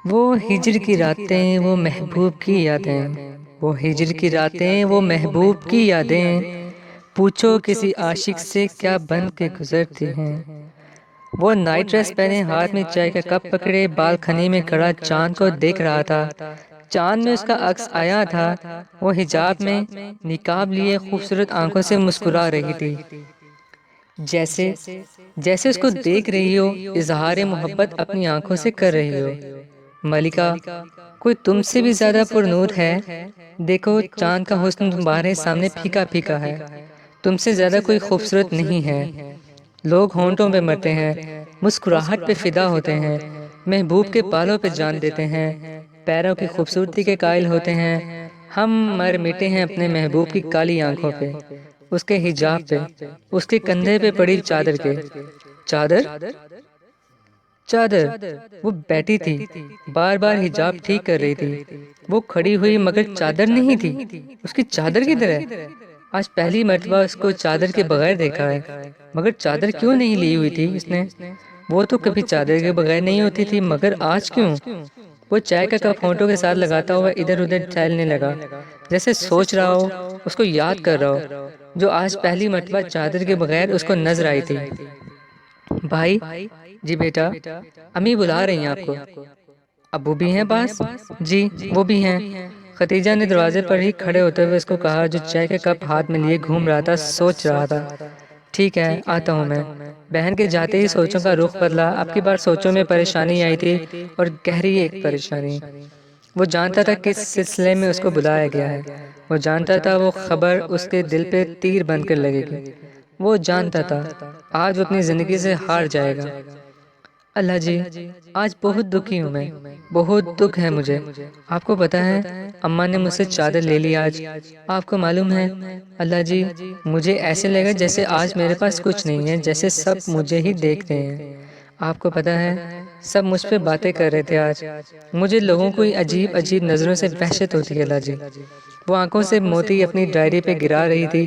وہ ہجر کی راتیں وہ محبوب کی یادیں، وہ ہجر کی راتیں وہ محبوب کی یادیں، پوچھو کسی عاشق سے کیا بن کے گزرتی ہیں۔ وہ نائٹ ڈریس پہنے ہاتھ میں چائے کا کپ پکڑے بالکنی میں کھڑا چاند کو دیکھ رہا تھا۔ چاند میں اس کا عکس آیا تھا، وہ حجاب میں نقاب لیے خوبصورت آنکھوں سے مسکرا رہی تھی، جیسے جیسے اس کو دیکھ رہی ہو، اظہار محبت اپنی آنکھوں سے کر رہی ہو۔ ملکہ، کوئی تم سے بھی زیادہ پر نور ہے؟ دیکھو چاند کا حسن تمہارے سامنے پھیکا پھیکا ہے، تم سے زیادہ کوئی خوبصورت نہیں ہے۔ لوگ ہونٹوں پہ مرتے ہیں، مسکراہٹ پہ فدا ہوتے ہیں، محبوب کے بالوں پہ جان دیتے ہیں، پیروں کی خوبصورتی کے قائل ہوتے ہیں۔ ہم مر مٹے ہیں اپنے محبوب کی کالی آنکھوں پہ، اس کے حجاب پہ، اس کے کندھے پہ پڑی چادر کے۔ چادر؟ چادر! وہ بیٹھی تھی، بار بار حجاب ٹھیک کر رہی تھی۔ وہ کھڑی ہوئی مگر چادر نہیں تھی، اس کی چادر کدھر ہے؟ آج پہلی مرتبہ اس کو چادر کے بغیر دیکھا ہے، مگر چادر کیوں نہیں لی ہوئی تھی اس نے؟ وہ تو کبھی چادر کے بغیر نہیں ہوتی تھی، مگر آج کیوں؟ وہ چائے کا کپ ہونٹوں کے ساتھ لگاتا ہوا ادھر ادھر ٹہلنے لگا، جیسے سوچ رہا ہو، اس کو یاد کر رہا ہو، جو آج پہلی مرتبہ چادر کے بغیر اس کو نظر آئی تھی۔ بھائی، جی بیٹا، امی بلا رہی ہیں آپ کو۔ ابو بھی ہیں پاس؟ جی وہ بھی ہیں۔ ختیجہ نے دروازے پر ہی کھڑے ہوتے ہوئے اس کو کہا، جو چائے کا کپ ہاتھ میں لیے گھوم رہا تھا، سوچ رہا تھا۔ ٹھیک ہے، آتا ہوں میں۔ بہن کے جاتے ہی سوچوں کا رخ بدلا، اب کی بار سوچوں میں پریشانی آئی تھی، اور گہری ایک پریشانی۔ وہ جانتا تھا کس سلسلے میں اس کو بلایا گیا ہے، وہ جانتا تھا وہ خبر اس کے دل پہ تیر بن کر لگے گی، وہ جانتا تھا آج وہ اپنی زندگی سے ہار جائے گا۔ اللہ جی، آج بہت دکھی ہوں میں، بہت دکھ ہے مجھے۔ آپ کو پتہ ہے اماں نے مجھ سے چادر لے لی آج، آپ کو معلوم ہے؟ اللہ جی، مجھے ایسے لگا جیسے آج میرے پاس کچھ نہیں ہے، جیسے سب مجھے ہی دیکھ رہے ہیں۔ آپ کو پتہ ہے سب مجھ پہ باتیں کر رہے تھے آج، مجھے لوگوں کو عجیب عجیب نظروں سے وحشت ہوتی ہے اللہ جی۔ وہ آنکھوں سے موتی اپنی ڈائری پہ گرا رہی تھی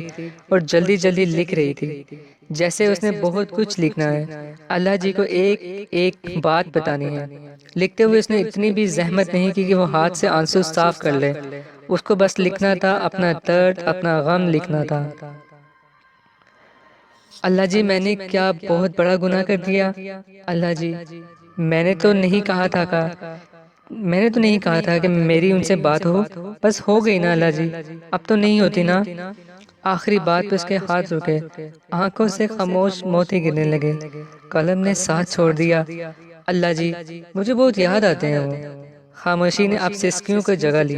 اور جلدی جلدی لکھ رہی تھی، جیسے اس نے بہت کچھ لکھنا ہے، اللہ جی کو ایک ایک بات بتانی ہے۔ لکھتے ہوئے اس نے اتنی بھی زحمت نہیں کی کہ وہ ہاتھ سے آنسو صاف کر لے، اس کو بس لکھنا تھا، اپنا درد، اپنا غم لکھنا تھا۔ اللہ جی، میں نے کیا بہت بڑا گناہ کر دیا؟ اللہ جی، میں نے تو نہیں کہا تھا کہ میری ان سے بات ہو، بس ہو گئی نا اللہ جی، اب تو نہیں ہوتی نا۔ آخری بات پہ اس کے ہاتھ رکے، آنکھوں سے خاموش موتی گرنے لگے، قلم نے ساتھ چھوڑ دیا۔ اللہ جی، مجھے بہت یاد آتے ہیں وہ۔ خاموشی نے اب سسکیوں کو جگہ لی،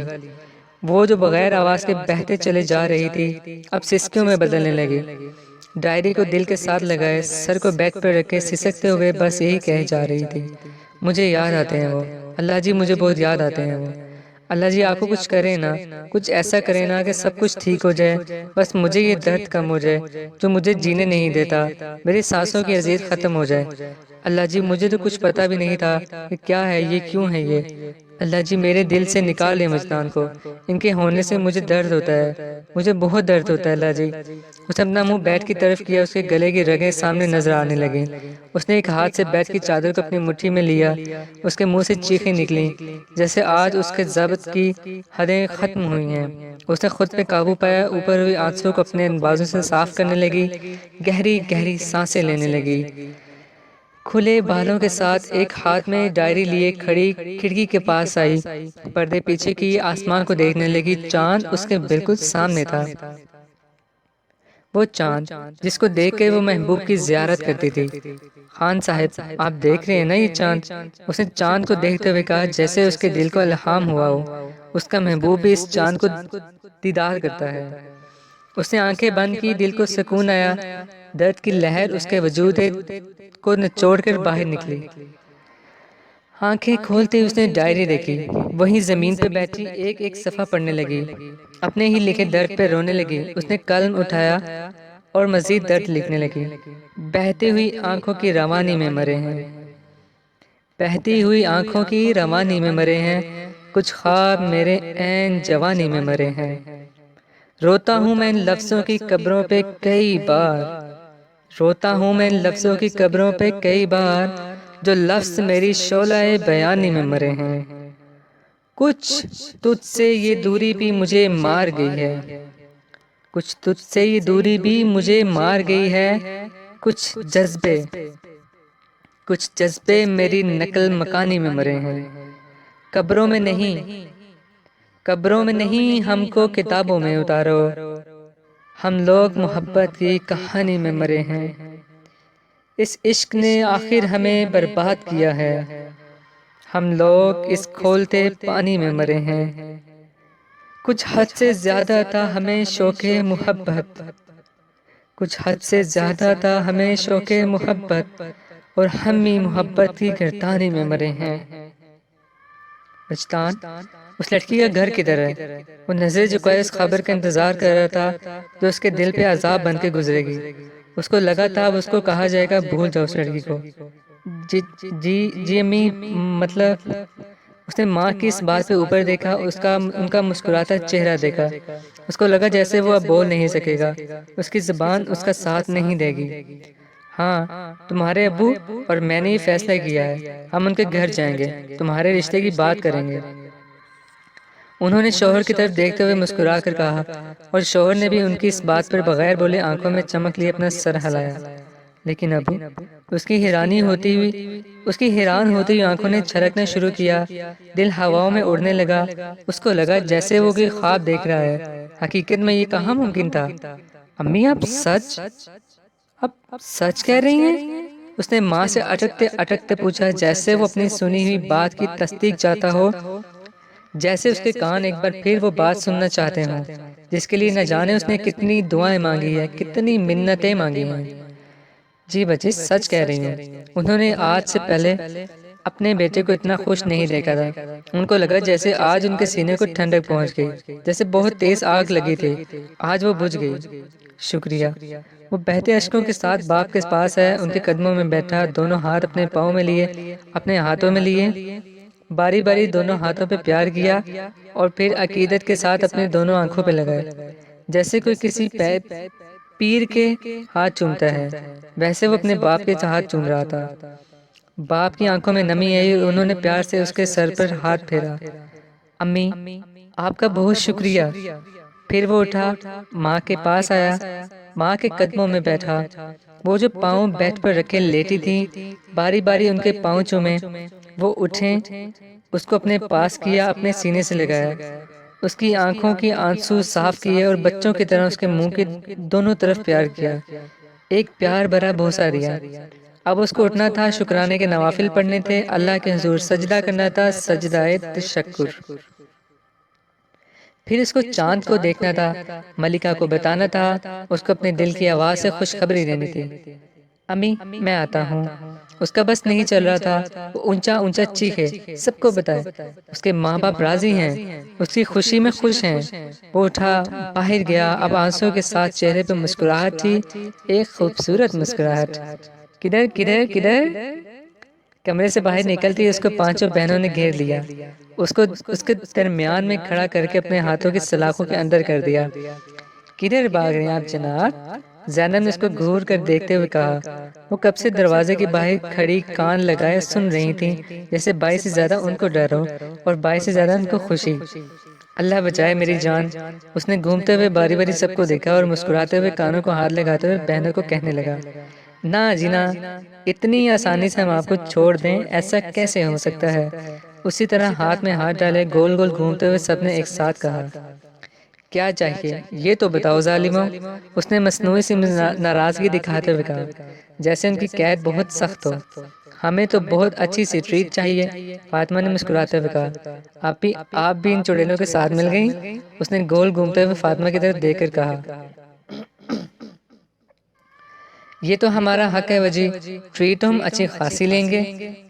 وہ جو بغیر آواز کے بہتے چلے جا رہی تھی، اب سسکیوں میں بدلنے لگی۔ ڈائری کو دل کے ساتھ لگائے، سر کو بیک پہ رکھے سسکتے ہوئے بس یہی کہے جا رہی تھی، مجھے یاد آتے ہیں وہ، اللہ جی مجھے بہت یاد آتے ہیں وہ۔ اللہ جی، آپ کو کچھ کرے نا، کچھ ایسا کرے نا کہ سب کچھ ٹھیک ہو جائے، بس مجھے یہ درد کم ہو جائے جو مجھے جینے نہیں دیتا، میری سانسوں کی اذیت ختم ہو جائے۔ اللہ جی، مجھے تو کچھ پتا بھی نہیں تھا کہ کیا ہے یہ، کیوں ہے یہ۔ اللہ جی، میرے دل سے نکال لے مجنان کو، ان کے ہونے سے مجھے درد ہوتا ہے، مجھے بہت درد ہوتا ہے اللہ جی۔ اس نے اپنا منہ بیٹ کی طرف کیا، اس کے گلے کی رگیں سامنے نظر آنے لگیں۔ اس نے ایک ہاتھ سے بیٹ کی چادر کو اپنی مٹھی میں لیا، اس کے منہ سے چیخیں نکلیں، جیسے آج اس کے ضبط کی حدیں ختم ہوئی ہیں۔ اس نے خود پہ قابو پایا، اوپر ہوئی آنسوں کو اپنے بازو سے صاف کرنے لگی، گہری گہری سانسیں لینے لگی۔ کھلے بالوں کے ساتھ ایک ہاتھ میں ڈائری لیے کھڑی کھڑکی کے پاس آئی، پردے پیچھے کی آسمان کو دیکھنے لگی۔ چاند اس کے بالکل سامنے تھا، وہ چاند جس کو دیکھ کے وہ محبوب کی زیارت کرتی تھی۔ خان صاحب، آپ دیکھ رہے ہیں نا یہ چاند؟ اس نے چاند کو دیکھتے ہوئے کہا، جیسے اس کے دل کو الہام ہوا ہو، اس کا محبوب بھی اس چاند کو دیدار کرتا ہے۔ اس نے آنکھیں بند کی، دل کو سکون آیا، درد کی لہر اس کے وجود کو نچوڑ کر باہر نکلی۔ آنکھیں کھولتے اس نے ڈائری دیکھی، وہیں زمین پہ بیٹھی ایک ایک صفحہ پڑھنے لگی، اپنے ہی لکھے درد پہ رونے لگی۔ اس نے قلم اٹھایا اور مزید درد لکھنے لگی۔ بہتی ہوئی آنکھوں کی روانی میں مرے ہیں، بہتی ہوئی آنکھوں کی روانی میں مرے ہیں، کچھ خواب میرے عین جوانی میں مرے ہیں۔ روتا ہوں میں ان لفظوں کی قبروں پہ کئی بار، روتا ہوں میں ان لفظوں کی قبروں پہ کئی بار، جو لفظ میری شعلہ بیانی میں مرے ہیں۔ کچھ تجھ سے یہ دوری بھی مجھے مار گئی ہے، کچھ تجھ سے یہ دوری بھی مجھے مار گئی ہے، کچھ جذبے میری نقل مکانی میں مرے ہیں۔ قبروں میں نہیں ہم کو کتابوں میں اتارو، ہم لوگ محبت کی کہانی میں مرے ہیں۔ اس عشق نے آخر ہمیں برباد کیا ہے، ہم لوگ اس کھولتے پانی میں مرے ہیں۔ کچھ حد سے زیادہ تھا ہمیں شوق محبت، کچھ حد سے زیادہ تھا ہمیں شوق محبت، اور ہم ہی محبت کی گردانی میں مرے ہیں۔ بچتان، اس لڑکی کا گھر کدھر ہے؟ وہ نظر جھکائے اس خبر کا انتظار کر رہا تھا جو اس کے دل پہ عذاب بن کے گزرے گی۔ اس کو لگا تھا اب اس کو کہا جائے گا بھول جاؤ اس لڑکی کو۔ جی امی، مطلب اس نے ماں کی اس بات پہ اوپر دیکھا، ان کا مسکراتا چہرہ دیکھا۔ اس کو لگا جیسے وہ اب بول نہیں سکے گا، اس کی زبان اس کا ساتھ نہیں دے گی۔ ہاں، تمہارے ابو اور میں نے یہ فیصلہ کیا ہے، ہم ان کے گھر جائیں گے، تمہارے رشتے کی بات کریں گے۔ انہوں نے شوہر کی طرف دیکھتے ہوئے مسکرا کر کہا، اور شوہر نے بھی ان کی اس بات پر بغیر بولے آنکھوں میں چمک لیے اپنا سر ہلایا۔ لیکن ابو، اس کی حیران ہوتی ہوئی آنکھوں نے چھلکنا شروع کیا، دل ہواؤں میں اڑنے لگا۔ اس کو لگا جیسے وہ کوئی خواب دیکھ رہا ہے، حقیقت میں یہ کہاں ممکن تھا۔ امی، آپ سچ کہہ رہی ہیں؟ اس نے ماں سے اٹکتے اٹکتے پوچھا، جیسے وہ اپنی سنی ہوئی بات کی تصدیق چاہتا ہو، جیسے اس کے کان ایک بار پھر وہ بات سننا چاہتے ہوں جس کے لیے نہ جانے اس نے کتنی دعائیں مانگی ہیں، کتنی منتیں مانگی ہیں۔ جی بچی، سچ کہہ رہی ہیں۔ انہوں نے آج سے پہلے اپنے بیٹے کو اتنا خوش نہیں دیکھا تھا۔ ان کو لگا جیسے آج ان کے سینے کو ٹھنڈک پہنچ گئی، جیسے بہت تیز آگ لگی تھی، آج وہ بجھ گئی۔ شکریہ۔ وہ بہتے اشکوں کے ساتھ باپ کے پاس آیا، ان کے قدموں میں بیٹھا، دونوں ہاتھ اپنے پاؤں میں لیے، اپنے ہاتھوں میں لیے، باری باری دونوں ہاتھوں پہ پیار کیا، اور پھر عقیدت کے ساتھ اپنے دونوں آنکھوں پہ لگائے، جیسے کوئی کسی پیر کے ہاتھ چومتا ہے، ویسے وہ اپنے باپ کے ہاتھ چوم رہا تھا۔ باپ کی آنکھوں میں نمی آئی، انہوں نے پیار سے اس کے سر پر ہاتھ پھیرا۔ امی، آپ کا بہت شکریہ۔ پھر وہ اٹھا، ماں کے پاس آیا، ماں کے قدموں میں بیٹھا۔ وہ جو پاؤں بیڈ پر رکھے لیٹی تھی، باری باری ان کے پاؤں چومے۔ وہ اٹھیں، اس کو اپنے پاس کیا، اپنے سینے سے لگایا، اس کی آنکھوں کی آنسو صاف کیے، اور بچوں کی طرح اس کے منہ کے دونوں طرف پیار کیا، ایک پیار بھرا بوسہ دیا۔ اب اس کو اٹھنا تھا، شکرانے کے نوافل پڑھنے تھے، اللہ کے حضور سجدہ کرنا تھا، سجدہ تشکر۔ پھر اس کو چاند کو دیکھنا تھا، ملکہ کو بتانا تھا، اس کو اپنے دل کی آواز سے خوشخبری دینی تھی۔ امی، میں آتا ہوں۔ اس کا بس نہیں چل رہا تھا، وہ اونچا اونچا چیخے، سب کو بتائے اس کے ماں باپ راضی ہیں، اس کی خوشی میں خوش ہیں۔ وہ اٹھا، باہر گیا، اب آنسوں کے ساتھ چہرے پہ مسکراہٹ تھی، ایک خوبصورت مسکراہٹ۔ کدھر کدھر کدھر؟ کمرے سے باہر نکلتی اس کو پانچوں بہنوں نے گھیر لیا، اس کے درمیان میں کھڑا کر کے اپنے ہاتھوں کی سلاخوں کے اندر کر دیا۔ کدھر بھاگ رہے ہیں آپ جناب؟ زینب نے اس کو گھور کر دیکھتے ہوئے کہا۔ وہ کب سے دروازے کے باہر کھڑی کان لگائے سن رہی تھی، جیسے بائی سے زیادہ ان کو ڈر ہو اور بائی سے زیادہ ان کو خوشی۔ اللہ بچائے میری جان۔ اس نے گھومتے ہوئے باری باری سب کو دیکھا اور مسکراتے ہوئے کانوں کو ہاتھ لگاتے ہوئے بہنوں کو کہنے لگا، نہ جی نہ، اتنی آسانی سے ہم آپ کو چھوڑ دیں، ایسا کیسے ہو سکتا ہے؟ اسی طرح ہاتھ میں ہاتھ ڈالے گول گول گھومتے ہوئے سب نے ایک ساتھ کہا، کیا چاہیے یہ تو بتاؤ ظالموں؟ اس نے مصنوعی سی ناراضگی دکھاتے ہوئے کہا، جیسے ان کی قید بہت سخت ہو۔ ہمیں تو بہت اچھی سی ٹریٹ چاہیے۔ فاطمہ نے مسکراتے ہوئے کہا، آپ بھی ان چڑیلوں کے ساتھ مل گئیں؟ اس نے گول گھومتے ہوئے فاطمہ کی طرف دیکھ کر کہا، یہ تو ہمارا حق ہے وجی، ٹریٹ ہم اچھی خاصی لیں گے۔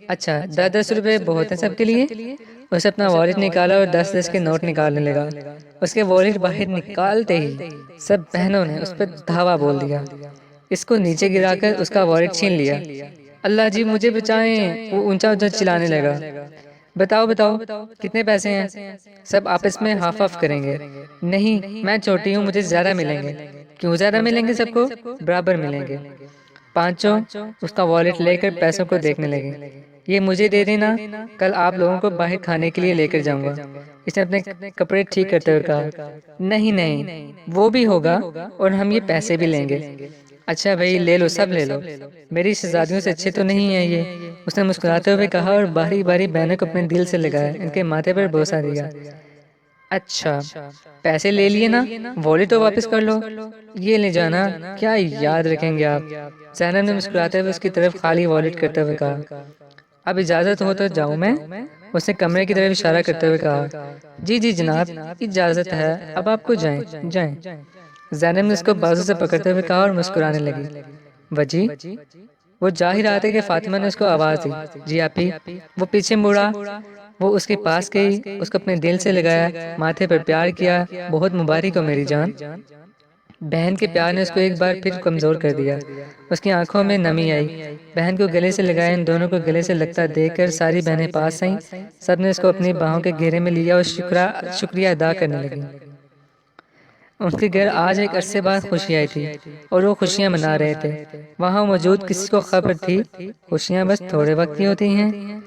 اچھا، 10 روپے بہت ہیں سب کے لیے؟ اس نے اپنا والیٹ نکالا اور 10 کے نوٹ نکالنے لگا۔ اس کے والیٹ باہر نکالتے ہی سب بہنوں نے اس پر دھاوا بول دیا، اس کو نیچے گرا کر اس کا والیٹ چھین لیا۔ اللہ جی مجھے بچائیں، وہ اونچا اونچا چلانے لگا۔ بتاؤ بتاؤ کتنے پیسے ہیں؟ سب آپس میں ہاف آف کریں گے۔ نہیں، میں چھوٹی ہوں، مجھے زیادہ ملیں گے۔ کیوں زیادہ ملیں گے؟ سب کو برابر ملیں گے۔ پانچوں اس کا والیٹ لے کر پیسوں کو دیکھنے لگے۔ یہ مجھے دے دینا، کل آپ لوگوں کو باہر کھانے کے لیے لے کر جاؤں گا۔ اس نے اپنے کپڑے ٹھیک کرتے ہوئے کہا۔ نہیں نہیں، وہ بھی ہوگا اور ہم یہ پیسے بھی لیں گے۔ اچھا بھائی، لے لو، سب لے لو، میری شہزادیوں سے اچھے تو نہیں ہیں یہ، اس نے مسکراتے ہوئے کہا اور باری باری بہنوں کو اپنے دل سے لگایا، ان کے ماتھے پر بوسہ دیا۔ اچھا، پیسے لے لیے نا، والیٹ تو واپس کر لو۔ یہ لے جانا، کیا یاد رکھیں گے آپ؟ زینب نے مسکراتے ہوئے اس کی طرف خالی والیٹ کرتے ہوئے کہا۔ اب اجازت ہو تو جاؤں میں؟ اس نے کمرے کی طرف اشارہ کرتے ہوئے کہا۔ جی جی جناب، اجازت ہے، اب آپ کو جائیں جائیں۔ زینب نے اس کو بازو سے پکڑتے ہوئے کہا اور مسکرانے لگی۔ وجی؟ وہ جا ہی رہا تھا کہ فاطمہ نے اس کو آواز دی۔ جی آپی؟ وہ پیچھے مڑا، وہ اس کے پاس گئی، اس کو اپنے دل سے لگایا، ماتھے پر پیار کیا۔ بہت مبارک ہو میری جان۔ بہن کے پیار نے اس کو ایک بار پھر کمزور کر دیا۔ اس کی آنکھوں میں نمی آئی۔ بہن کو گلے سے لگایا، ان دونوں کو گلے سے لگتا دیکھ کر ساری بہنیں پاس آئیں۔ سب نے اس کو اپنی باہوں کے گھیرے میں لیا اور شکریہ ادا کرنے لگی۔ ان کے گھر آج ایک عرصے بعد خوشی آئی تھی اور وہ خوشیاں منا رہے تھے۔ وہاں موجود کسی کو خبر تھی خوشیاں بس تھوڑے وقت کی ہوتی ہیں؟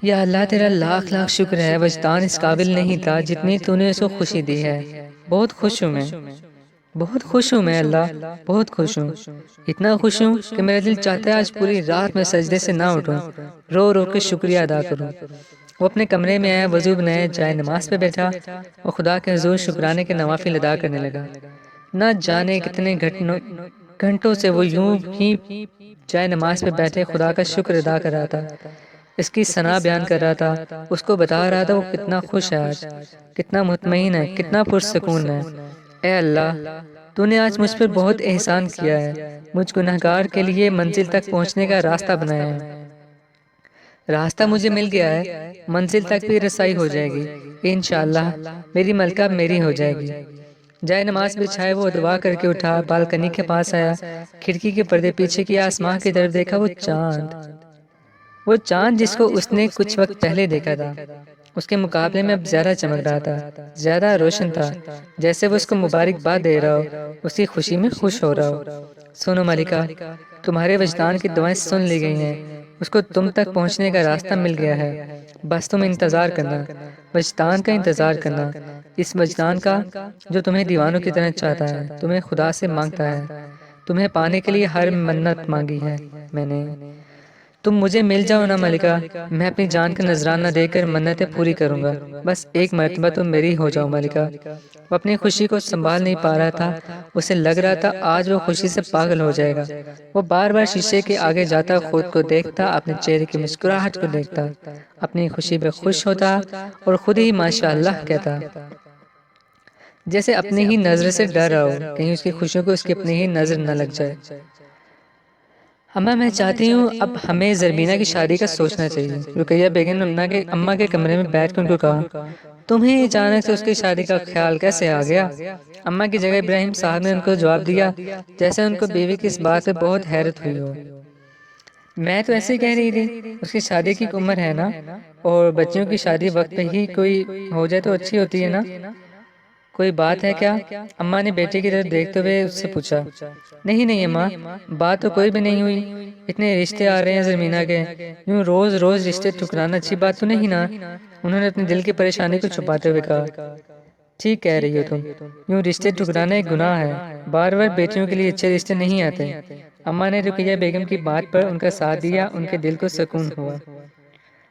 یا اللہ تیرا لاکھ لاکھ شکر ہے، وجدان اس قابل نہیں تھا جتنی تو نے اس کو خوشی دی ہے۔ بہت خوش ہوں میں، بہت خوش ہوں میں اللہ، بہت خوش ہوں۔ اتنا خوش ہوں کہ میرا دل چاہتا ہے آج پوری رات میں سجدے سے نہ اٹھوں، رو رو کے شکریہ ادا کروں۔ وہ اپنے کمرے میں آیا، وضو بنایا، جائے نماز پہ بیٹھا اور خدا کے حضور شکرانے کے نوافل ادا کرنے لگا۔ نہ جانے کتنے گھنٹوں سے وہ یوں ہی جائے نماز پہ بیٹھے خدا کا شکر ادا کر رہا تھا، اس کی ثنا بیان کر رہا تھا، اس کو بتا رہا تھا وہ کتنا خوش ہے آج، کتنا مطمئن ہے، کتنا پرسکون ہے۔ اے اللہ، تو نے آج مجھ پر بہت احسان کیا ہے، مجھ گنہگار کے لیے منزل تک پہنچنے کا راستہ بنایا ہے۔ راستہ مجھے مل گیا ہے، منزل تک بھی رسائی ہو جائے گی انشاءاللہ، میری ملکہ میری ہو جائے گی۔ جائے نماز بچھائے وہ دعا کر کے اٹھا، بالکنی کے پاس آیا، کھڑکی کے پردے پیچھے کیا، آسمان کی طرف دیکھا، وہ چاند جس کو اس نے کچھ وقت پہلے دیکھا تھا، اس کے مقابلے میں اب زیادہ چمک رہا تھا، زیادہ روشن تھا، جیسے وہ اس کو مبارکباد دے رہا ہو، اس کی خوشی میں خوش ہو رہا ہو۔ سنو ملکہ، تمہارے وجدان کی دعائیں سن لی گئی ہیں، اس کو تم تک پہنچنے کا راستہ مل گیا ہے، بس تم انتظار کرنا، وجدان کا انتظار کرنا، اس وجدان کا جو تمہیں دیوانوں کی طرح چاہتا ہے، تمہیں خدا سے مانگتا ہے، تمہیں پانے کے لیے ہر منت مانگی ہے میں نے۔ تم مجھے مل جاؤ نا ملکہ، میں اپنی جان کا نذرانہ دے کر منتیں پوری کروں گا، بس ایک مرتبہ تم میری ہو جاؤ ملکہ۔ وہ اپنی خوشی کو سنبھال نہیں پا رہا تھا، اسے لگ رہا تھا آج وہ خوشی سے پاگل ہو جائے گا۔ وہ بار بار شیشے کے آگے جاتا، خود کو دیکھتا، اپنے چہرے کی مسکراہٹ کو دیکھتا، اپنی خوشی پہ خوش ہوتا اور خود ہی ماشاءاللہ کہتا، جیسے اپنی ہی نظر سے ڈر رہا ہو، کہیں اس کی خوشیوں کو اس کی اپنی ہی نظر نہ لگ جائے۔ اماں میں چاہتی ہوں اب ہمیں زرمینہ کی شادی کا سوچنا چاہیے۔ رقیہ بیگم نے اماں کے کمرے میں بیٹھ کر ان کو کہا۔ تمہیں اچانک سے اس کی شادی کا خیال کیسے آ گیا؟ اماں کی جگہ ابراہیم صاحب نے ان کو جواب دیا، جیسے ان کو بیوی کی اس بات پہ بہت حیرت ہوئی ہو۔ میں تو ایسے ہی کہہ رہی تھی، اس کی شادی کی عمر ہے نا، اور بچیوں کی شادی وقت پہ ہی کوئی ہو جائے تو اچھی ہوتی ہے نا۔ کوئی بات ہے کیا؟ اماں نے بیٹے کی طرف دیکھتے ہوئے اس سے پوچھا۔ نہیں نہیں اماں، بات تو کوئی بھی نہیں ہوئی، اتنے رشتے آ رہے ہیں زرمینہ کے، یوں روز روز رشتے ٹھکرانا اچھی بات تو نہیں نا۔ انہوں نے اپنے دل کی پریشانی کو چھپاتے ہوئے کہا۔ ٹھیک کہہ رہی ہو تم، یوں رشتے ٹھکرانا ایک گناہ ہے، بار بار بیٹیوں کے لیے اچھے رشتے نہیں آتے۔ اماں نے رقیہ بیگم کی بات پر ان کا ساتھ دیا، ان کے دل کو سکون ہوا۔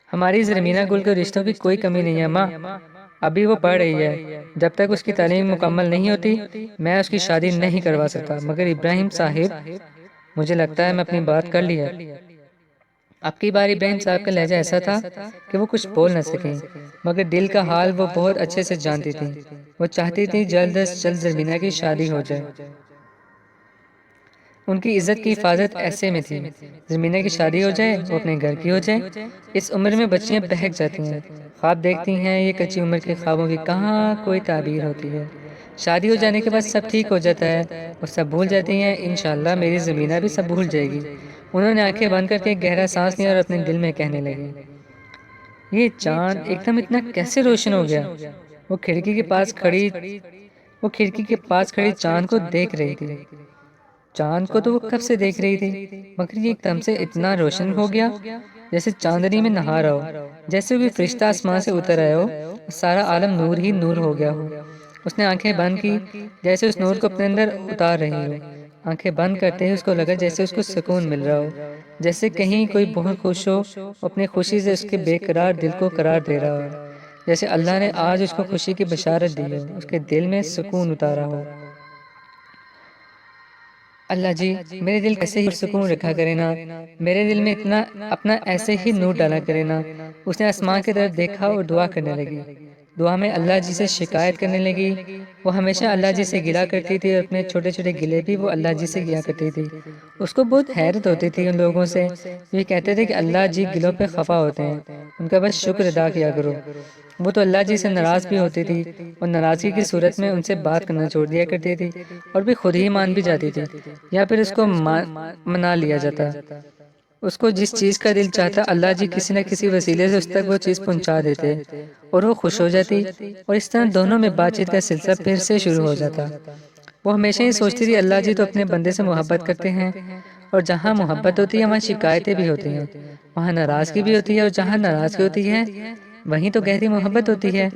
ہماری زرمینہ گل کو رشتوں کی کوئی کمی نہیں ہے اماں، ابھی وہ پڑھ رہی ہے، جب تک اس کی تعلیم مکمل نہیں ہوتی میں اس کی شادی نہیں کروا سکتا، مگر ابراہیم صاحب مجھے لگتا ہے میں اپنی بات کر لی ہے۔ اب کی بار ابراہیم صاحب کا لہجہ ایسا تھا کہ وہ کچھ بول نہ سکیں، مگر دل کا حال وہ بہت اچھے سے جانتی تھی۔ وہ چاہتی تھی جلد از جلد زرمینہ کی شادی ہو جائے۔ ان کی عزت کی حفاظت ایسے میں تھی، زرمینہ کی شادی ہو جائے، وہ اپنے گھر کی ہو جائے۔ اس عمر میں بچیاں بہک جاتی ہیں، خواب دیکھتی ہیں، یہ کچی عمر کے خوابوں کی کہاں کوئی تعبیر ہوتی ہے۔ شادی ہو جانے کے بعد سب ٹھیک ہو جاتا ہے اور سب بھول جاتی ہیں، انشاءاللہ میری زرمینہ بھی سب بھول جائے گی۔ انہوں نے آنکھیں بند کر کے گہرا سانس لیا اور اپنے دل میں کہنے لگے، یہ چاند ایک دم اتنا کیسے روشن ہو گیا؟ وہ کھڑکی کے پاس کھڑی چاند کو دیکھ رہی تھی۔ چاند کو تو وہ کب سے دیکھ رہی تھی، مگر یہ ایک دم سے اتنا روشن ہو گیا جیسے چاندنی میں نہا رہا ہو، جیسے کوئی فرشتہ آسمان سے اتر آیا ہو، سارا عالم نور ہی نور ہو گیا ہو۔ اس نے آنکھیں بند کی جیسے اس نور کو اپنے اندر اتار رہی ہو۔ آنکھیں بند کرتے ہی اس کو لگا جیسے اس کو سکون مل رہا ہو، جیسے کہیں کوئی بہت خوش ہو، اپنی خوشی سے اس کے بے قرار دل کو قرار دے رہا ہو، جیسے اللہ نے آج اس کو خوشی کی بشارت دی ہو، اس کے دل میں سکون اتارا ہو۔ اللہ جی، میرے دل کیسے ہی سکون رکھا کرے نا، میرے دل میں اتنا اپنا ایسے ہی نور ڈالا کرے نا۔ اس نے آسمان کی طرف دیکھا اور دعا کرنے لگی۔ دعا میں اللہ جی سے شکایت کرنے لگی۔ وہ ہمیشہ اللہ جی سے گلا کرتی تھی اور اپنے چھوٹے چھوٹے گلے بھی وہ اللہ جی سے کیا کرتی تھی۔ اس کو بہت حیرت ہوتی تھی ان لوگوں سے، یہ کہتے تھے کہ اللہ جی گلوں پہ خفا ہوتے ہیں، ان کا بس شکر ادا کیا کرو۔ وہ تو اللہ جی سے ناراض بھی ہوتی تھی اور ناراضگی کی صورت میں ان سے بات کرنا چھوڑ دیا کرتی تھی اور بھی خود ہی مان بھی جاتی تھی، یا پھر اس کو منا لیا جاتا۔ اس کو جس چیز کا دل چاہتا اللہ جی کسی نہ کسی وسیلے سے اس تک وہ چیز پہنچا دیتے اور وہ خوش ہو جاتی، اور اس طرح دونوں میں بات چیت کا سلسلہ پھر سے شروع ہو جاتا۔ وہ ہمیشہ ہی سوچتی تھی اللہ جی تو اپنے بندے سے محبت کرتے ہیں، اور جہاں محبت ہوتی ہے وہاں شکایتیں بھی ہوتی ہیں، وہاں ناراضگی بھی ہوتی ہے، اور جہاں ناراضگی ہوتی ہے وہیں تو گہری محبت ہوتی ہے۔